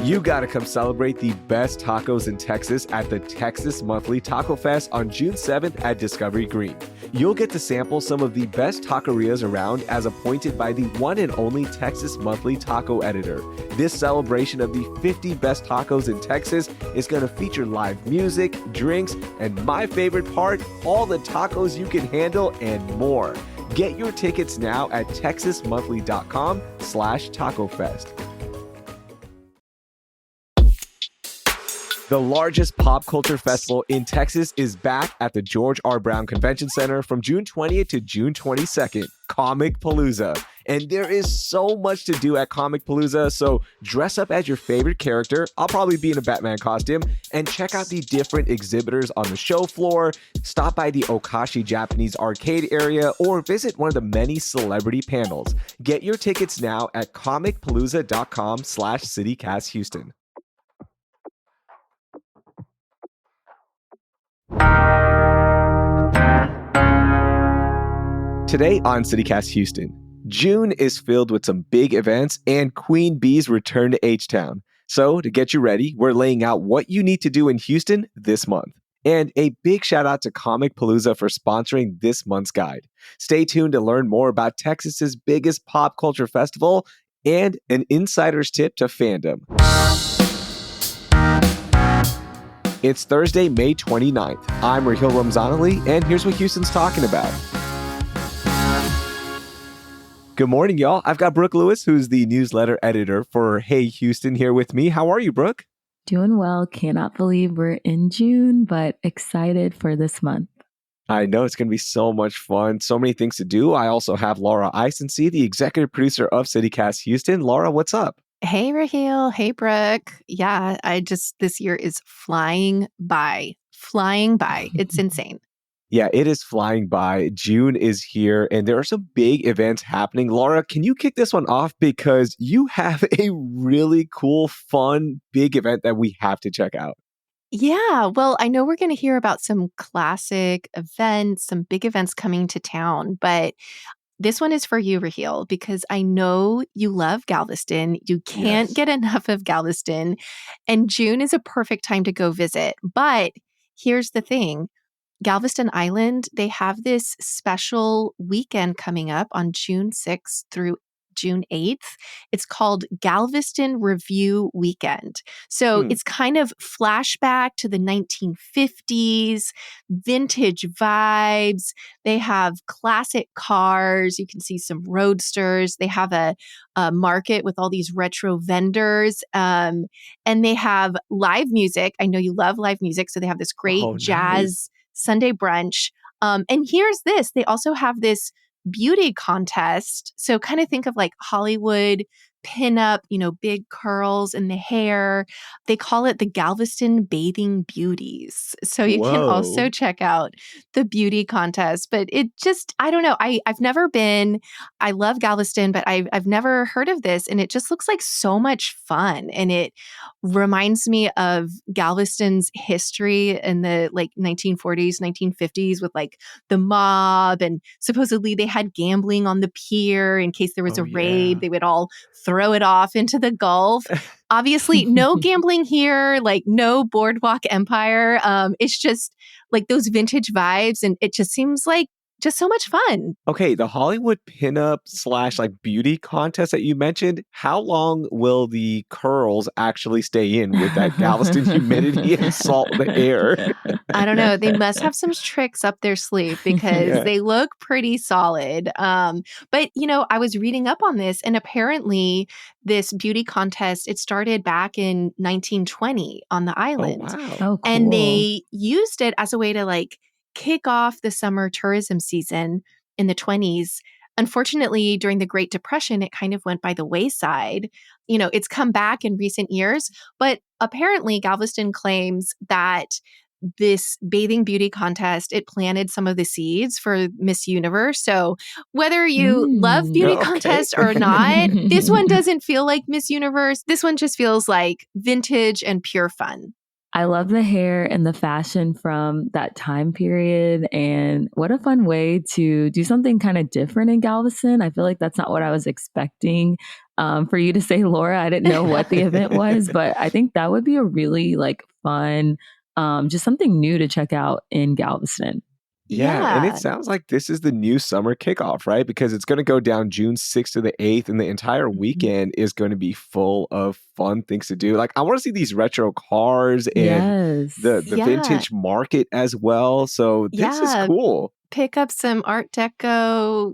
You gotta come celebrate the best tacos in Texas at the Texas Monthly Taco Fest on June 7th at Discovery Green. You'll get to sample some of the best taquerias around as appointed by the one and only Texas Monthly Taco Editor. This celebration of the 50 best tacos in Texas is gonna feature live music, drinks, and my favorite part, all the tacos you can handle and more. Get your tickets now at texasmonthly.com/tacofest. The largest pop culture festival in Texas is back at the George R. Brown Convention Center from June 20th to June 22nd, Comic Palooza. And there is so much to do at Comic Palooza, so dress up as your favorite character. I'll probably be in a Batman costume, and check out the different exhibitors on the show floor, stop by the Okashi Japanese arcade area, or visit one of the many celebrity panels. Get your tickets now at comicpalooza.com/CityCastHouston. Today on CityCast Houston, June is filled with some big events and Queen Bee's return to H-Town. So to get you ready, we're laying out what you need to do in Houston this month. And a big shout out to Comic Palooza for sponsoring this month's guide. Stay tuned to learn more about Texas's biggest pop culture festival and an insider's tip to fandom. It's Thursday, May 29th. I'm Raheel Ramzanali, and here's what Houston's talking about. Good morning, y'all. I've got Brooke Lewis, who's the newsletter editor for Hey Houston, here with me. How are you, Brooke? Doing well. Cannot believe we're in June, but excited for this month. I know it's going to be so much fun. So many things to do. I also have Laura Isensee, the executive producer of CityCast Houston. Laura, what's up? Hey, Raheel. Hey, Brooke. Yeah, this year is flying by. It's insane. Yeah, it is flying by. June is here, and there are some big events happening. Laura, can you kick this one off? Because you have a really cool, fun, big event that we have to check out. Yeah, well, I know we're going to hear about some classic events, some big events coming to town, but this one is for you, Raheel, because I know you love Galveston. You can't get enough of Galveston, and June is a perfect time to go visit. But here's the thing. Galveston Island, they have this special weekend coming up on June 6th through June 8th. It's called Galveston Review Weekend. So it's kind of flashback to the 1950s, vintage vibes. They have classic cars. You can see some roadsters. They have a market with all these retro vendors. And they have live music. I know you love live music. So they have this great jazz Sunday brunch. And here's this. They also have this beauty contest. So kind of think of like Hollywood pinup, big curls in the hair. They call it the Galveston Bathing Beauties. So you can also check out the beauty contest. But it just, I don't know. I've never been. I love Galveston, but I've never heard of this. And it just looks like so much fun. And it reminds me of Galveston's history in the 1940s, 1950s with like the mob. And supposedly they had gambling on the pier in case there was a raid. They would all throw it off into the Gulf. Obviously, no gambling here, no boardwalk empire. It's just like those vintage vibes. And it just seems like just so much fun. Okay, the Hollywood pinup / beauty contest that you mentioned, how long will the curls actually stay in with that Galveston humidity and salt in the air? I don't know. They must have some tricks up their sleeve because they look pretty solid. But, I was reading up on this, and apparently this beauty contest, it started back in 1920 on the island. Oh, wow. Oh, cool. And they used it as a way to kick off the summer tourism season in the 20s. Unfortunately, during the Great Depression, it kind of went by the wayside. It's come back in recent years, but apparently Galveston claims that this bathing beauty contest, it planted some of the seeds for Miss Universe. So whether you love beauty contests or not, this one doesn't feel like Miss Universe. This one just feels like vintage and pure fun. I love the hair and the fashion from that time period. And what a fun way to do something kind of different in Galveston. I feel like that's not what I was expecting. for you to say, Laura, I didn't know what the event was, but I think that would be a really like fun, just something new to check out in Galveston. Yeah, and it Yeah. sounds like this is the new summer kickoff, right? Because it's going to go down June 6th to the 8th, and the entire Mhm. weekend is going to be full of fun things to do. Like, I want to see these retro cars and Yes. the Yeah. vintage market as well. So this is Yeah. cool. Pick up some Art Deco,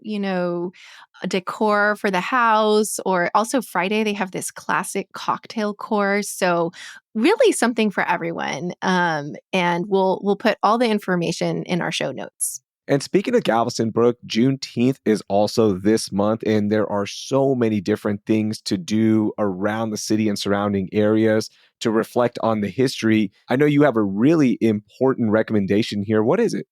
decor for the house. Or also Friday, they have this classic cocktail course. So really something for everyone. And we'll put all the information in our show notes. And speaking of Galveston, Brooke, Juneteenth is also this month, and there are so many different things to do around the city and surrounding areas to reflect on the history. I know you have a really important recommendation here. What is it?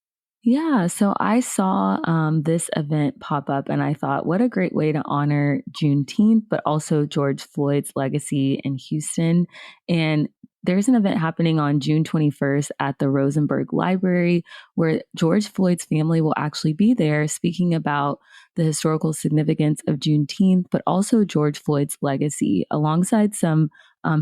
Yeah, so I saw this event pop up and I thought, what a great way to honor Juneteenth, but also George Floyd's legacy in Houston. And there's an event happening on June 21st at the Rosenberg Library where George Floyd's family will actually be there speaking about the historical significance of Juneteenth, but also George Floyd's legacy alongside some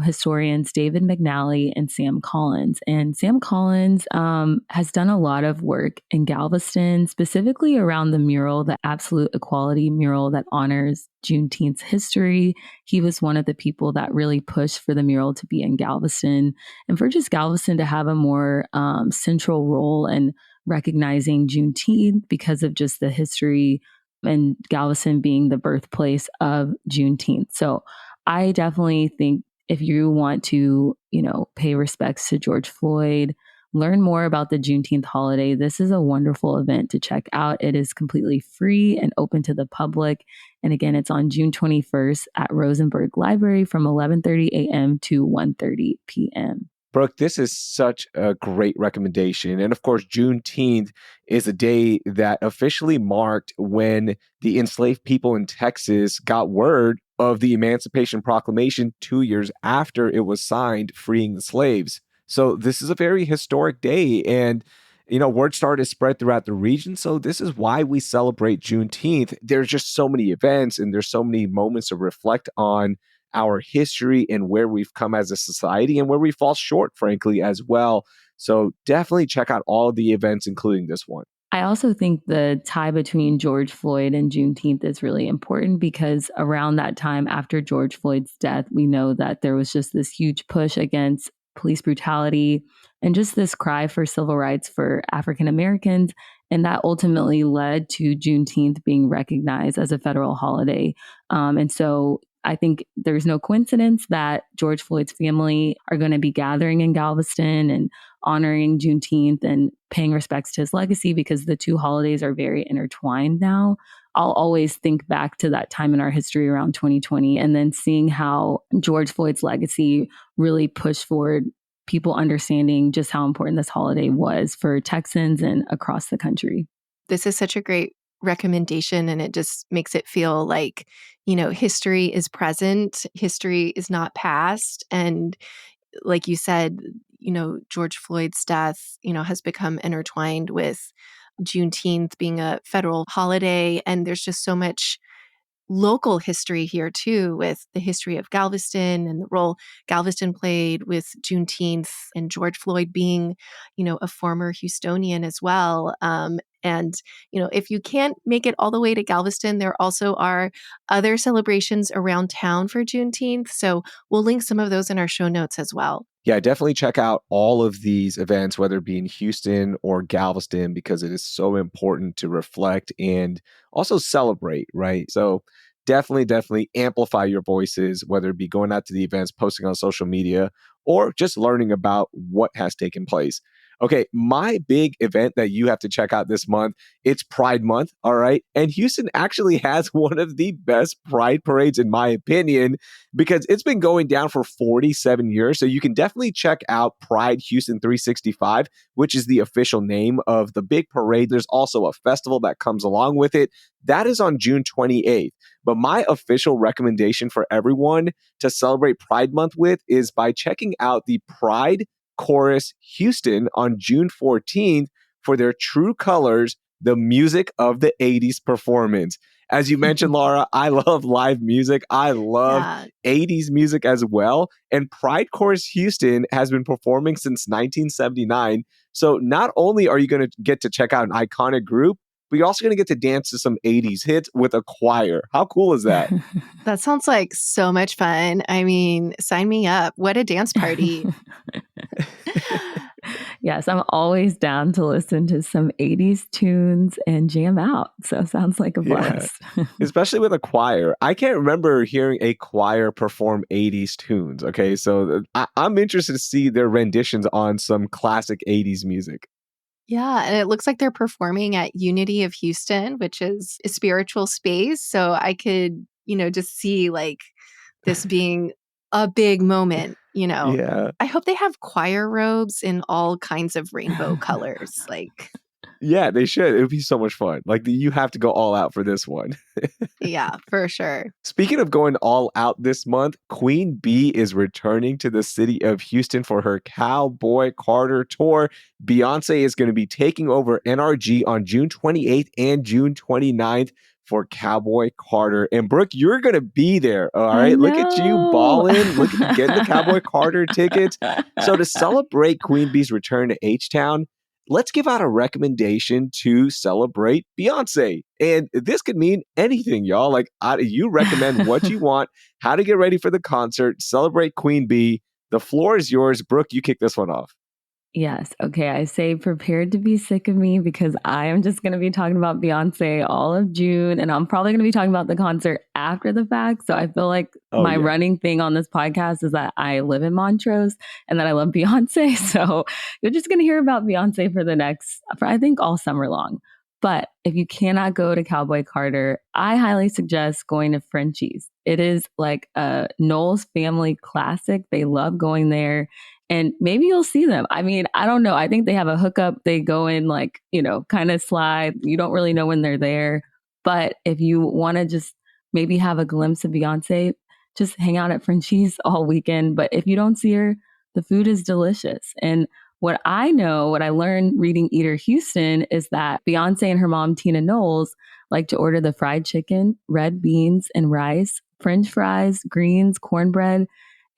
historians David McNally and Sam Collins. And Sam Collins has done a lot of work in Galveston, specifically around the mural, the Absolute Equality mural that honors Juneteenth's history. He was one of the people that really pushed for the mural to be in Galveston and for just Galveston to have a more central role in recognizing Juneteenth because of just the history and Galveston being the birthplace of Juneteenth. So I definitely think if you want to, pay respects to George Floyd, learn more about the Juneteenth holiday, this is a wonderful event to check out. It is completely free and open to the public. And again, it's on June 21st at Rosenberg Library from 11:30 a.m. to 1:30 p.m. Brooke, this is such a great recommendation. And of course, Juneteenth is a day that officially marked when the enslaved people in Texas got word of the Emancipation Proclamation 2 years after it was signed, freeing the slaves. So this is a very historic day. And word started to spread throughout the region. So this is why we celebrate Juneteenth. There's just so many events and there's so many moments to reflect on our history and where we've come as a society and where we fall short, frankly, as well. So definitely check out all of the events, including this one. I also think the tie between George Floyd and Juneteenth is really important because around that time after George Floyd's death, we know that there was just this huge push against police brutality and just this cry for civil rights for African Americans. And that ultimately led to Juneteenth being recognized as a federal holiday. And so I think there's no coincidence that George Floyd's family are going to be gathering in Galveston and honoring Juneteenth and paying respects to his legacy because the two holidays are very intertwined now. I'll always think back to that time in our history around 2020 and then seeing how George Floyd's legacy really pushed forward people understanding just how important this holiday was for Texans and across the country. This is such a great recommendation, and it just makes it feel like, history is present, history is not past. And like you said, George Floyd's death, has become intertwined with Juneteenth being a federal holiday. And there's just so much local history here too, with the history of Galveston and the role Galveston played with Juneteenth and George Floyd being, a former Houstonian as well. And, if you can't make it all the way to Galveston, there also are other celebrations around town for Juneteenth. So we'll link some of those in our show notes as well. Yeah, definitely check out all of these events, whether it be in Houston or Galveston, because it is so important to reflect and also celebrate, right? So definitely amplify your voices, whether it be going out to the events, posting on social media, or just learning about what has taken place. Okay, my big event that you have to check out this month, it's Pride Month, all right? And Houston actually has one of the best pride parades, in my opinion, because it's been going down for 47 years. So you can definitely check out Pride Houston 365, which is the official name of the big parade. There's also a festival that comes along with it. That is on June 28th. But my official recommendation for everyone to celebrate Pride Month with is by checking out the Pride Chorus Houston on June 14th for their True Colors, the Music of the 80s performance. As you mentioned, Laura, I love live music. I love Yeah. 80s music as well. And Pride Course Houston has been performing since 1979. So not only are you going to get to check out an iconic group, but you're also going to get to dance to some 80s hits with a choir. How cool is that? That sounds like so much fun. I mean, sign me up. What a dance party. Yes, I'm always down to listen to some 80s tunes and jam out. So sounds like a Yeah, blast. especially with a choir. I can't remember hearing a choir perform 80s tunes. Okay, so I'm interested to see their renditions on some classic 80s music. Yeah, and it looks like they're performing at Unity of Houston, which is a spiritual space. So I could, just see like this being a big moment. Yeah. I hope they have choir robes in all kinds of rainbow colors. Like, Yeah, they should. It would be so much fun. Like, you have to go all out for this one. yeah, for sure. Speaking of going all out this month, Queen Bee is returning to the city of Houston for her Cowboy Carter tour. Beyonce is going to be taking over NRG on June 28th and June 29th for Cowboy Carter. And Brooke, you're going to be there. All I right. Look at you know. balling. Look at you getting the Cowboy Carter tickets. So to celebrate Queen Bee's return to H-Town, let's give out a recommendation to celebrate Beyonce. And this could mean anything, y'all. Like, you recommend what you want, how to get ready for the concert, celebrate Queen Bee. The floor is yours. Brooke, you kick this one off. Yes. Okay. I say prepared to be sick of me because I am just going to be talking about Beyonce all of June. And I'm probably going to be talking about the concert after the fact. So I feel like my running thing on this podcast is that I live in Montrose and that I love Beyonce. So you're just going to hear about Beyonce for I think all summer long. But if you cannot go to Cowboy Carter, I highly suggest going to Frenchie's. It is like a Knowles family classic. They love going there. And maybe you'll see them. I mean, I don't know. I think they have a hookup. They go in like, kind of slide. You don't really know when they're there. But if you want to just maybe have a glimpse of Beyonce, just hang out at Frenchie's all weekend. But if you don't see her, the food is delicious. And what I learned reading Eater Houston is that Beyonce and her mom, Tina Knowles, like to order the fried chicken, red beans and rice, French fries, greens, cornbread,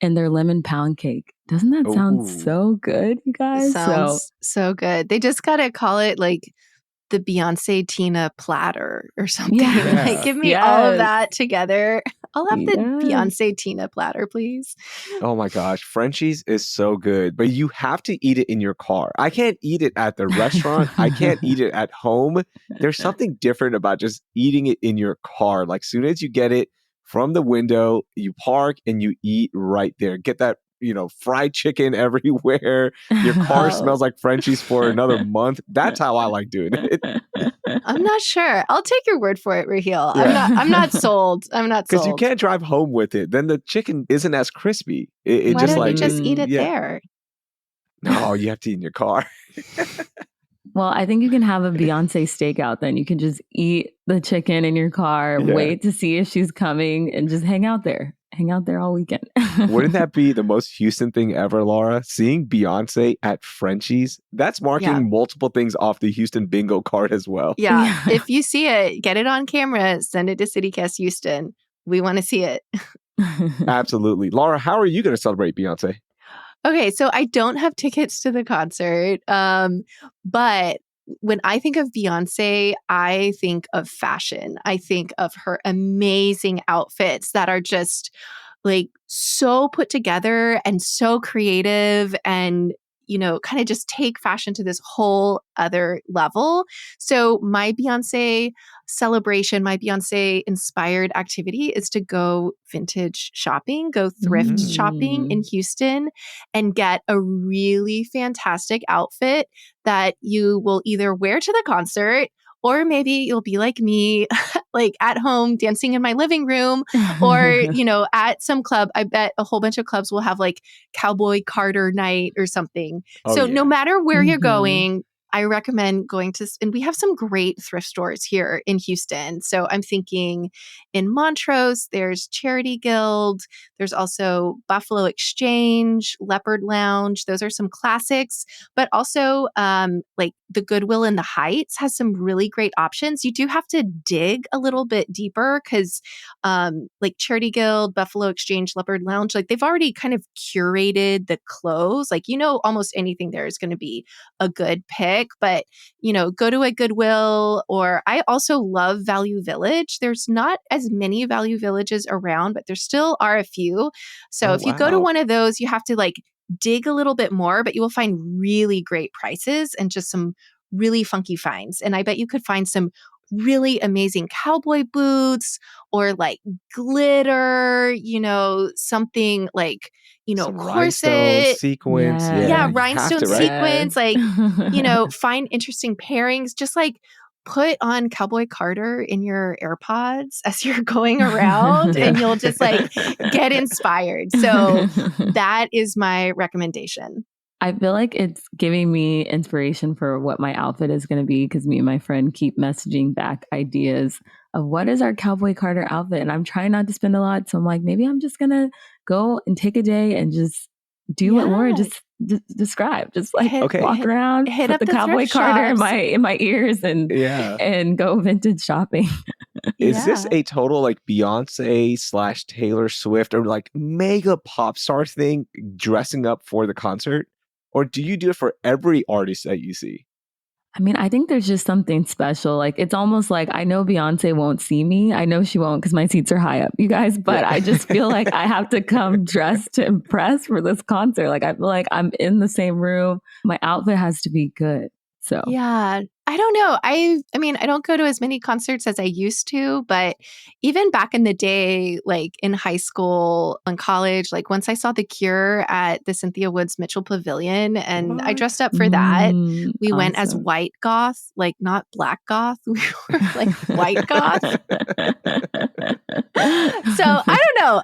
and their lemon pound cake. Doesn't that sound so good, you guys? Sounds so good. They just got to call it like the Beyonce Tina platter or something. Yeah. Like, give me all of that together. I'll have the Beyonce Tina platter, please. Oh my gosh. Frenchie's is so good, but you have to eat it in your car. I can't eat it at the restaurant. I can't eat it at home. There's something different about just eating it in your car. Like, soon as you get it from the window, you park and you eat right there. Get that, fried chicken everywhere. Your car smells like Frenchie's for another month. That's how I like doing it. I'm not sure. I'll take your word for it, Raheel. Yeah. I'm not sold. I'm not sold. Because you can't drive home with it. Then the chicken isn't as crispy. Why don't you just eat it there? No, you have to eat in your car. Well, I think you can have a Beyonce stakeout then. You can just eat the chicken in your car, wait to see if she's coming, and just hang out there. Hang out there all weekend. Wouldn't that be the most Houston thing ever, Laura? Seeing Beyonce at Frenchie's? That's marking multiple things off the Houston bingo card as well. Yeah. If you see it, get it on camera, send it to CityCast Houston. We want to see it. Absolutely. Laura, how are you going to celebrate Beyonce? Okay, so I don't have tickets to the concert, but when I think of Beyonce, I think of fashion. I think of her amazing outfits that are just like so put together and so creative and, kind of just take fashion to this whole other level. So my Beyonce celebration, my Beyonce inspired activity is to go vintage shopping, go thrift shopping in Houston and get a really fantastic outfit that you will either wear to the concert or maybe you'll be like me, like at home dancing in my living room or, at some club. I bet a whole bunch of clubs will have like Cowboy Carter night or something. No matter where you're going, I recommend going to, and we have some great thrift stores here in Houston. So I'm thinking in Montrose, there's Charity Guild. There's also Buffalo Exchange, Leopard Lounge. Those are some classics, but also like the Goodwill in the Heights has some really great options. You do have to dig a little bit deeper because like Charity Guild, Buffalo Exchange, Leopard Lounge, like they've already kind of curated the clothes. Like, almost anything there is going to be a good pick, but go to a Goodwill, or I also love Value Village. There's not as many Value Villages around, but there still are a few. So if you go to one of those, you have to like dig a little bit more, but you will find really great prices and just some really funky finds. And I bet you could find some really amazing cowboy boots or like glitter, something like, Some corset, rhinestone sequence. yeah, You rhinestone have to, right? sequence, like, find interesting pairings, just like put on Cowboy Carter in your AirPods as you're going around and you'll just like get inspired. So that is my recommendation. I feel like it's giving me inspiration for what my outfit is going to be because me and my friend keep messaging back ideas of what is our Cowboy Carter outfit. And I'm trying not to spend a lot. So I'm like, maybe I'm just going to go and take a day and just do what Laura just described. Just like walk around, hit put up the Cowboy Carter in my ears and go vintage shopping. Is this a total like Beyonce / Taylor Swift or like mega pop star thing dressing up for the concert? Or do you do it for every artist that you see? I mean, I think there's just something special. Like, it's almost like I know Beyonce won't see me. I know she won't because my seats are high up, you guys. But I just feel like I have to come dressed to impress for this concert. Like, I feel like I'm in the same room. My outfit has to be good. So, yeah, I don't know. I mean, I don't go to as many concerts as I used to, but even back in the day, like in high school and college, like once I saw The Cure at the Cynthia Woods Mitchell Pavilion and I dressed up for that, we went as white goth, like not black goth. We were like white goth. So I don't know.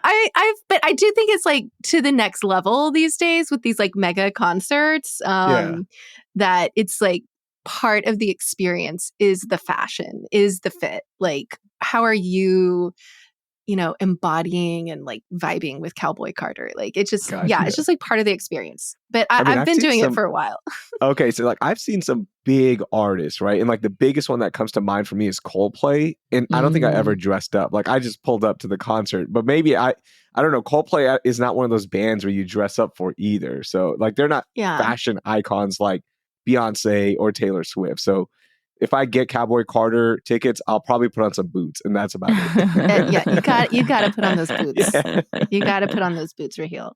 But I do think it's like to the next level these days with these like mega concerts, that it's like, part of the experience is the fashion, is the fit. Like, how are you, embodying and like vibing with Cowboy Carter? Like, it's just, it's just like part of the experience. But I've been doing it for a while. Okay. So like I've seen some big artists, right? And like the biggest one that comes to mind for me is Coldplay. And I don't think I ever dressed up. Like I just pulled up to the concert, but maybe I don't know. Coldplay is not one of those bands where you dress up for either. So like they're not fashion icons like Beyonce or Taylor Swift. So if I get Cowboy Carter tickets, I'll probably put on some boots and that's about it. you got to put on those boots. Yeah. You got to put on those boots, Raheel.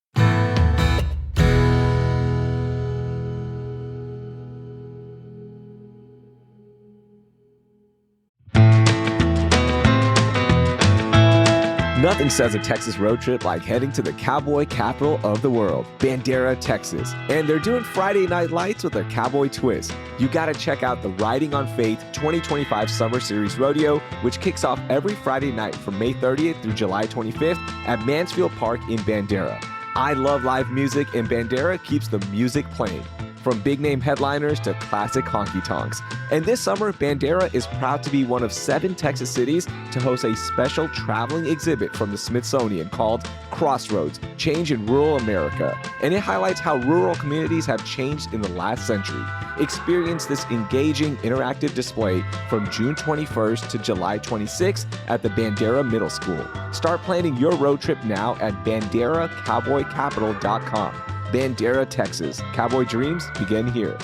Nothing says a Texas road trip like heading to the cowboy capital of the world, Bandera, Texas. And they're doing Friday Night Lights with a cowboy twist. You gotta check out the Riding on Faith 2025 Summer Series Rodeo, which kicks off every Friday night from May 30th through July 25th at Mansfield Park in Bandera. I love live music, and Bandera keeps the music playing, from big-name headliners to classic honky-tonks. And this summer, Bandera is proud to be one of 7 Texas cities to host a special traveling exhibit from the Smithsonian called Crossroads, Change in Rural America. And it highlights how rural communities have changed in the last century. Experience this engaging, interactive display from June 21st to July 26th at the Bandera Middle School. Start planning your road trip now at banderacowboycapital.com. Bandera, Texas. Cowboy dreams begin here.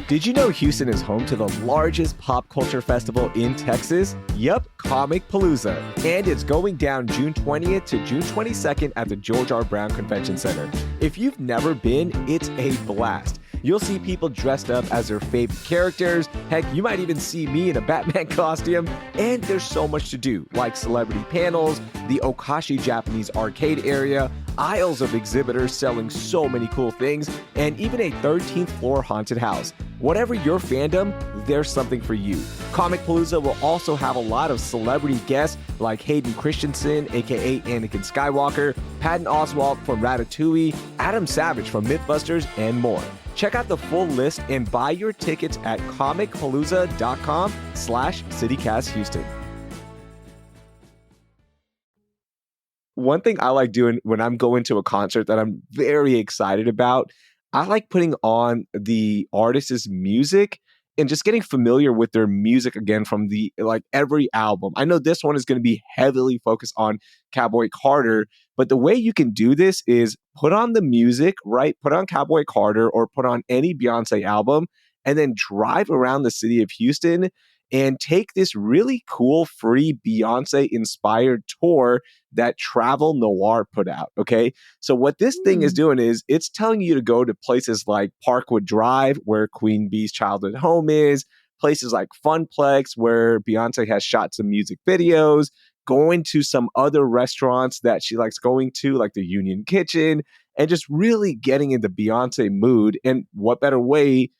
Did you know Houston is home to the largest pop culture festival in Texas? Yup, Comic Palooza. And it's going down June 20th to June 22nd at the George R. Brown Convention Center. If you've never been, it's a blast. You'll see people dressed up as their favorite characters. Heck, you might even see me in a Batman costume. And there's so much to do, like celebrity panels, the Okashi Japanese arcade area, aisles of exhibitors selling so many cool things, and even a 13th floor haunted house. Whatever your fandom, there's something for you. Comic Palooza will also have a lot of celebrity guests like Hayden Christensen, aka Anakin Skywalker, Patton Oswalt from Ratatouille, Adam Savage from Mythbusters, and more. Check out the full list and buy your tickets at comicpalooza.com/CityCastHouston. One thing I like doing when I'm going to a concert that I'm very excited about, I like putting on the artist's music and just getting familiar with their music again from the every album. I know this one is going to be heavily focused on Cowboy Carter, but the way you can do this is put on the music, right? Put on Cowboy Carter or put on any Beyonce album and then drive around the city of Houston and take this really cool free Beyonce inspired tour that Travel Noir put out. Okay. So what this thing is doing is it's telling you to go to places like Parkwood Drive, where Queen Bee's childhood home is, places like Funplex, where Beyonce has shot some music videos, going to some other restaurants that she likes going to, like the Union Kitchen, and just really getting into Beyonce mood. And what better way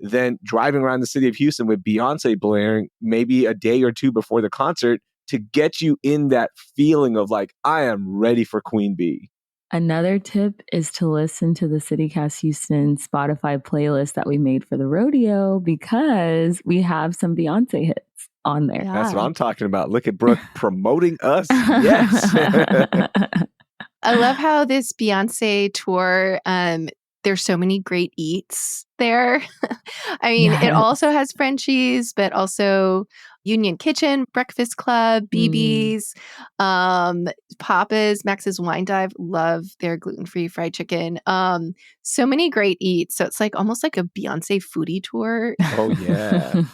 than driving around the city of Houston with Beyonce blaring maybe a day or two before the concert to get you in that feeling of like, I am ready for Queen Bee. Another tip is to listen to the CityCast Houston Spotify playlist that we made for the rodeo because we have some Beyonce hits on there. Yeah. That's what I'm talking about. Look at Brooke promoting us. Yes. I love how this Beyonce tour, there's so many great eats there. I mean, it also has Frenchies, but also Union Kitchen, Breakfast Club, BB's, Papa's, Max's Wine Dive. Love their gluten-free fried chicken. So many great eats. So it's like almost like a Beyonce foodie tour. Oh, yeah.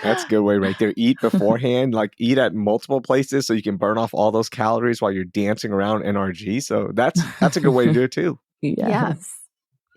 That's a good way right there. Eat beforehand, like eat at multiple places so you can burn off all those calories while you're dancing around NRG. So that's a good way to do it too. Yes. Yeah.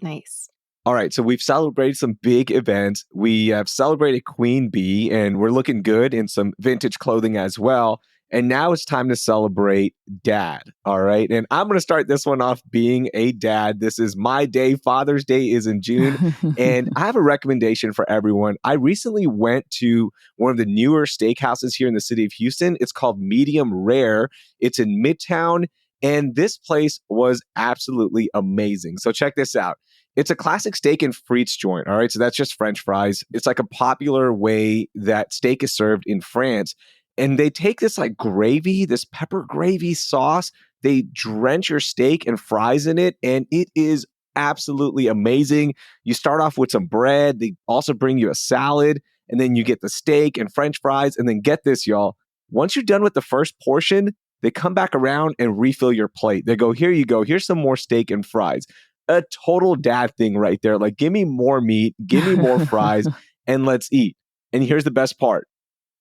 Nice. All right, so we've celebrated some big events. We have celebrated Queen Bee, and we're looking good in some vintage clothing as well. And now it's time to celebrate Dad, all right? And I'm going to start this one off being a dad. This is my day. Father's Day is in June. And I have a recommendation for everyone. I recently went to one of the newer steakhouses here in the city of Houston. It's called Medium Rare. It's in Midtown. And this place was absolutely amazing. So check this out. It's a classic steak and frites joint, all right? So that's just French fries. It's like a popular way that steak is served in France. And they take this like gravy, this pepper gravy sauce, they drench your steak and fries in it, and it is absolutely amazing. You start off with some bread. They also bring you a salad, and then you get the steak and French fries. And then get this, y'all. Once you're done with the first portion, they come back around and refill your plate. They go, here you go. Here's some more steak and fries. A total dad thing right there. Like, give me more meat, give me more fries, and let's eat. And here's the best part.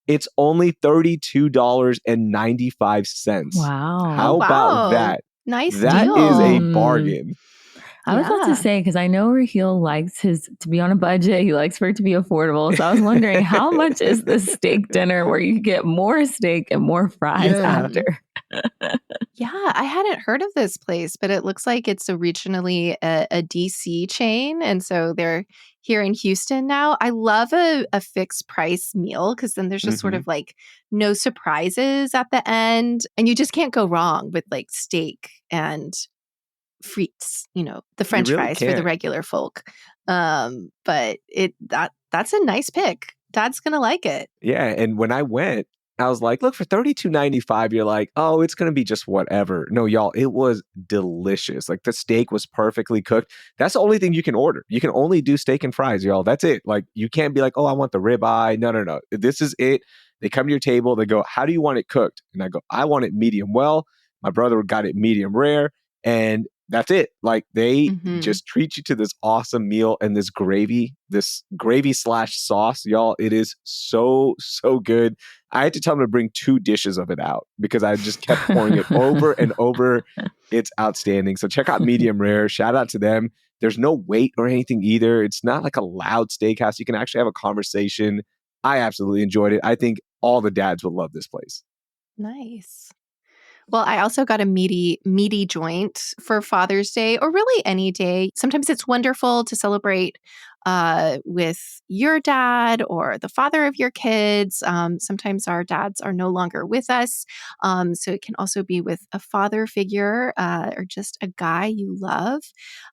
It's only $32.95. Wow. How about that? Nice That deal. is a bargain. I was about to say, because I know Raheel likes his to be on a budget. He likes for it to be affordable. So I was wondering, how much is this steak dinner where you get more steak and more fries after? Yeah, I hadn't heard of this place, but it looks like it's originally a DC chain. And so they're here in Houston now. I love a fixed price meal because then there's just sort of like no surprises at the end. And you just can't go wrong with like steak and frites, the French really fries for can't. the regular folk. But that's a nice pick. Dad's gonna like it. Yeah, and when I went, I was like, look, for $32.95, you're like, oh, it's going to be just whatever. No, y'all, it was delicious. Like, the steak was perfectly cooked. That's the only thing you can order. You can only do steak and fries, y'all. That's it. Like, you can't be like, oh, I want the ribeye. No. This is it. They come to your table. They go, how do you want it cooked? And I go, I want it medium well. My brother got it medium rare. And that's it. Like, they just treat you to this awesome meal and this gravy / sauce, y'all. It is so, so good. I had to tell them to bring 2 dishes of it out because I just kept pouring it over and over. It's outstanding. So check out Medium Rare. Shout out to them. There's no wait or anything either. It's not like a loud steakhouse. You can actually have a conversation. I absolutely enjoyed it. I think all the dads would love this place. Nice. Well, I also got a meaty joint for Father's Day, or really any day. Sometimes it's wonderful to celebrate with your dad or the father of your kids. Sometimes our dads are no longer with us. So it can also be with a father figure or just a guy you love.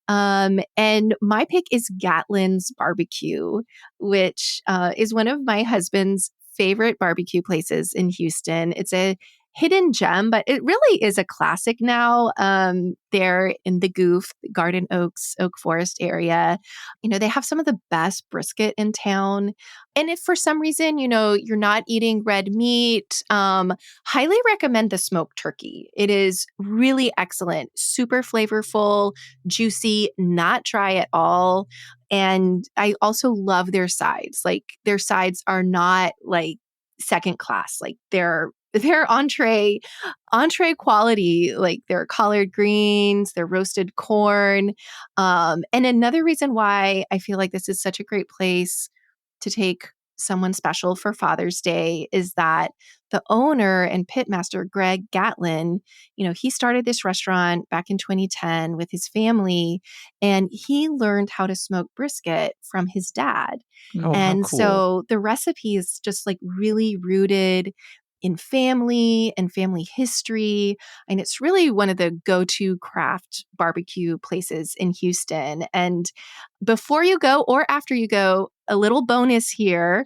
And my pick is Gatlin's Barbecue, which is one of my husband's favorite barbecue places in Houston. It's a hidden gem, but it really is a classic now. They're in the Goof, Garden Oaks, Oak Forest area. They have some of the best brisket in town. And if for some reason, you're not eating red meat, highly recommend the smoked turkey. It is really excellent, super flavorful, juicy, not dry at all. And I also love their sides. Like their sides are not like second class. Like their entree quality, like their collard greens, their roasted corn. And another reason why I feel like this is such a great place to take someone special for Father's Day is that the owner and pitmaster, Greg Gatlin, he started this restaurant back in 2010 with his family, and he learned how to smoke brisket from his dad. Oh, how And cool. so the recipe is just like really rooted in family and family history. And it's really one of the go-to craft barbecue places in Houston. And before you go or after you go, a little bonus here,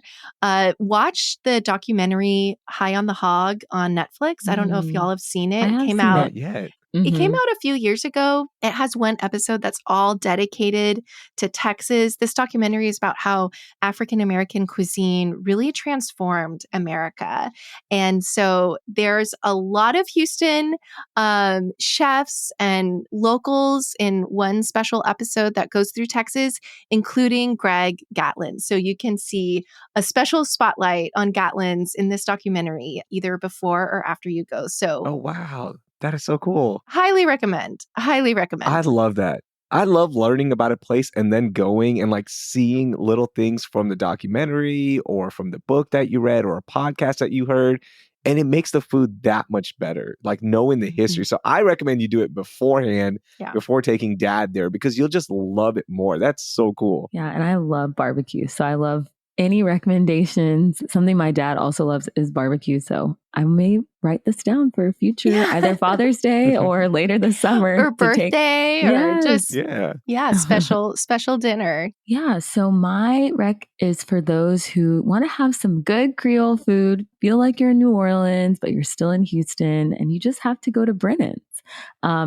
watch the documentary High on the Hog on Netflix. I don't know if y'all have seen I it. It have came seen out it. Not yet. it came Mhm. out a few years ago. It has one episode that's all dedicated to Texas. This documentary is about how African American cuisine really transformed America. And so there's a lot of Houston chefs and locals in one special episode that goes through Texas, including Greg Gatlin. So you can see a special spotlight on Gatlin's in this documentary, either before or after you go. So Oh, wow. That is so cool. highly recommend. Highly I recommend. love that. I love learning about a place and then going and like seeing little things from the documentary or from the book that you read or a podcast that you heard. And it makes the food that much better, like knowing the history. So I recommend you do it beforehand, Yeah. before taking dad there, because you'll just love it more. That's so cool. Yeah, and I love barbecue. So I love any recommendations. Something my dad also loves is barbecue. So I may write this down for future Yeah. either Father's Day or later this summer Or to take. birthday or Yes. just, Yeah. yeah, special dinner. Yeah, so my rec is for those who want to have some good Creole food, feel like you're in New Orleans, but you're still in Houston, and you just have to go to Brennan's.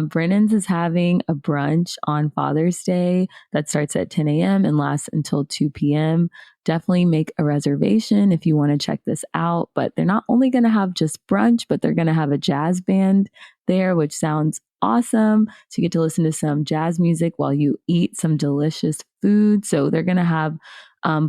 Brennan's is having a brunch on Father's Day that starts at 10 a.m. and lasts until 2 p.m. Definitely make a reservation if you want to check this out. But they're not only going to have just brunch, but they're going to have a jazz band there, which sounds awesome. So you get to listen to some jazz music while you eat some delicious food. So they're going to have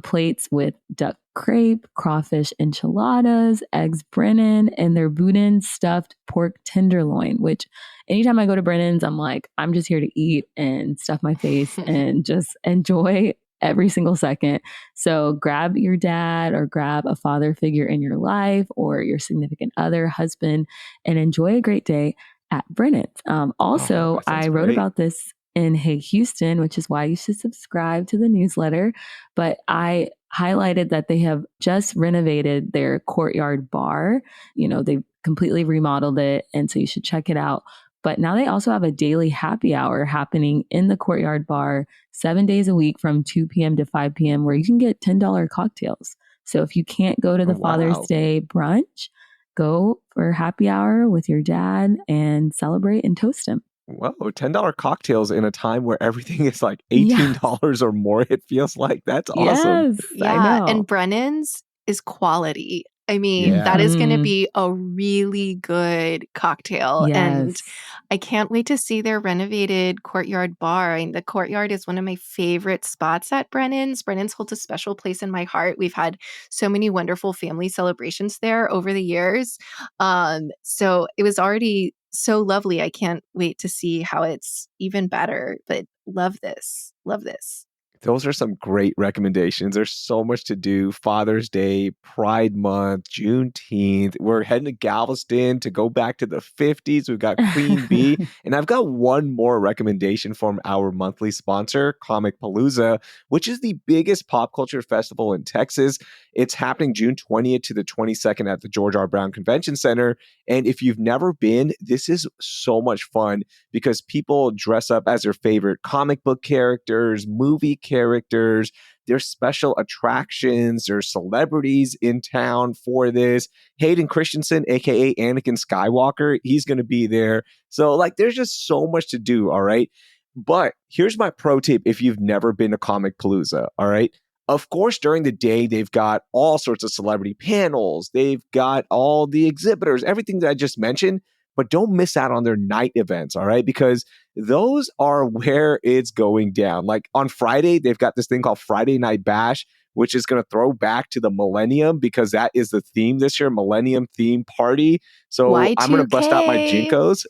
plates with duck crepe, crawfish enchiladas, eggs Brennan, and their boudin stuffed pork tenderloin, which anytime I go to Brennan's, I'm like, I'm just here to eat and stuff my face and just enjoy every single second. So grab your dad or grab a father figure in your life or your significant other, husband, and enjoy a great day at Brennan's. Oh, Also, that sounds I wrote great. about this in Hey Houston, which is why you should subscribe to the newsletter. But I highlighted that they have just renovated their courtyard bar. They've completely remodeled it. And so you should check it out. But now they also have a daily happy hour happening in the courtyard bar 7 days a week from 2 p.m. to 5 p.m., where you can get $10 cocktails. So if you can't go to the Oh, Father's wow. Day brunch, go for happy hour with your dad and celebrate and toast him. Whoa, $10 cocktails in a time where everything is like Yeah. $18 or more, it feels like. That's awesome. Yes, I Yeah. And know. Brennan's is quality. I mean, Yeah. that is going to Mhm. be a really good cocktail. And Yes. I can't wait to see their renovated courtyard bar. And the courtyard is one of my favorite spots at Brennan's. Brennan's holds a special place in my heart. We've had so many wonderful family celebrations there over the years. So it was already so lovely. I can't wait to see how it's even better. But love this. Love this. Those are some great recommendations. There's so much to do. Father's Day, Pride Month, Juneteenth. We're heading to Galveston to go back to the 50s. We've got Queen Bee. And I've got one more recommendation from our monthly sponsor, Comic Palooza, which is the biggest pop culture festival in Texas. It's happening June 20th to the 22nd at the George R. Brown Convention Center. And if you've never been, this is so much fun because people dress up as their favorite comic book characters, movie characters. There's special attractions. There's celebrities in town for this. Hayden Christensen, aka Anakin Skywalker, he's going to be there. So, like, there's just so much to do. All right. But here's my pro tip if you've never been to Comic Palooza. All right. Of course, during the day, they've got all sorts of celebrity panels. They've got all the exhibitors, everything that I just mentioned. But don't miss out on their night events, all right? Because those are where it's going down. Like on Friday, they've got this thing called Friday Night Bash, which is going to throw back to the Millennium because that is the theme this year, Millennium theme party. So Y2K. I'm going to bust out my Jinkos.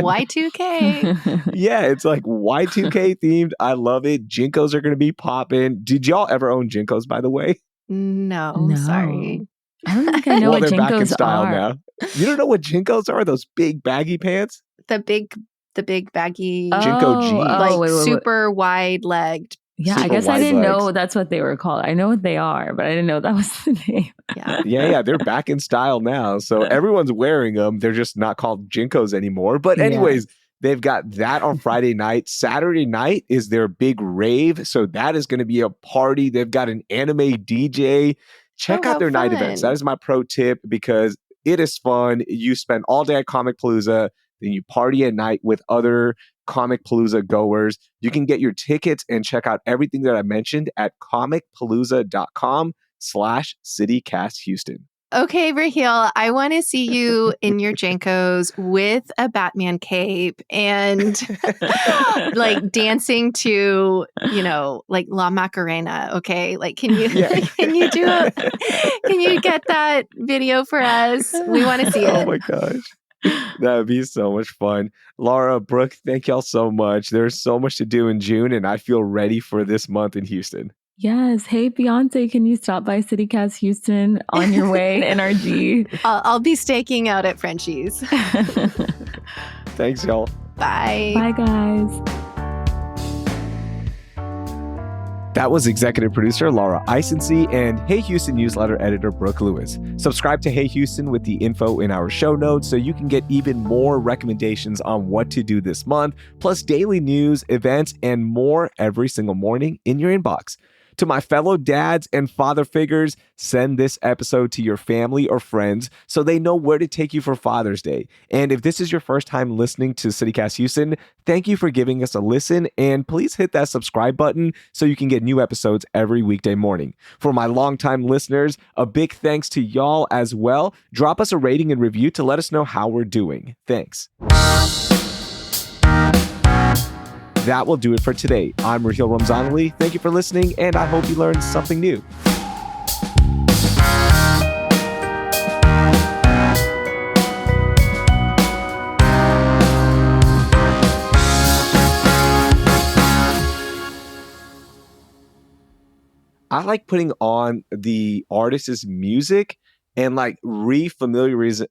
Y2K. Yeah, it's like Y2K themed. I love it. Jinkos are going to be popping. Did y'all ever own Jinkos, by the way? No, sorry. I don't think I know Well, what they're back in Jinkos style are. now. You don't know what Jinkos are? Those big baggy pants? The big baggy, Jinko jeans. like wait. super wide legged. Yeah, I Super guess I wide didn't legs. know that's what they were called. I know what they are, but I didn't know that was the name. Yeah. Yeah, they're back in style now. So everyone's wearing them. They're just not called Jinkos anymore. But anyways, they've got that on Friday night. Saturday night is their big rave. So that is going to be a party. They've got an anime DJ. Check Oh, out how their night events. fun. That is my pro tip because it is fun. You spend all day at Comic Palooza, then you party at night with other Comic Palooza goers. You can get your tickets and check out everything that I mentioned at comicpalooza.com/CityCastHouston. Okay, Raheel, I want to see you in your Jankos with a Batman cape and like dancing to, like La Macarena. Okay. Like, can you can you get that video for us? We want to see it. Oh my gosh. That would be so much fun. Laura, Brooke, thank y'all so much. There's so much to do in June, and I feel ready for this month in Houston. Yes. Hey, Beyonce, can you stop by CityCast Houston on your way to NRG? I'll be staking out at Frenchie's. Thanks, y'all. Bye. Bye, guys. That was executive producer Laura Isensee and Hey Houston newsletter editor Brooke Lewis. Subscribe to Hey Houston with the info in our show notes so you can get even more recommendations on what to do this month, plus daily news, events, and more every single morning in your inbox. To my fellow dads and father figures, send this episode to your family or friends so they know where to take you for Father's Day. And if this is your first time listening to CityCast Houston, thank you for giving us a listen, and please hit that subscribe button so you can get new episodes every weekday morning. For my longtime listeners, a big thanks to y'all as well. Drop us a rating and review to let us know how we're doing. Thanks. That will do it for today. I'm Raheel Ramzanali. Thank you for listening, and I hope you learned something new. I like putting on the artist's music and like refamiliarize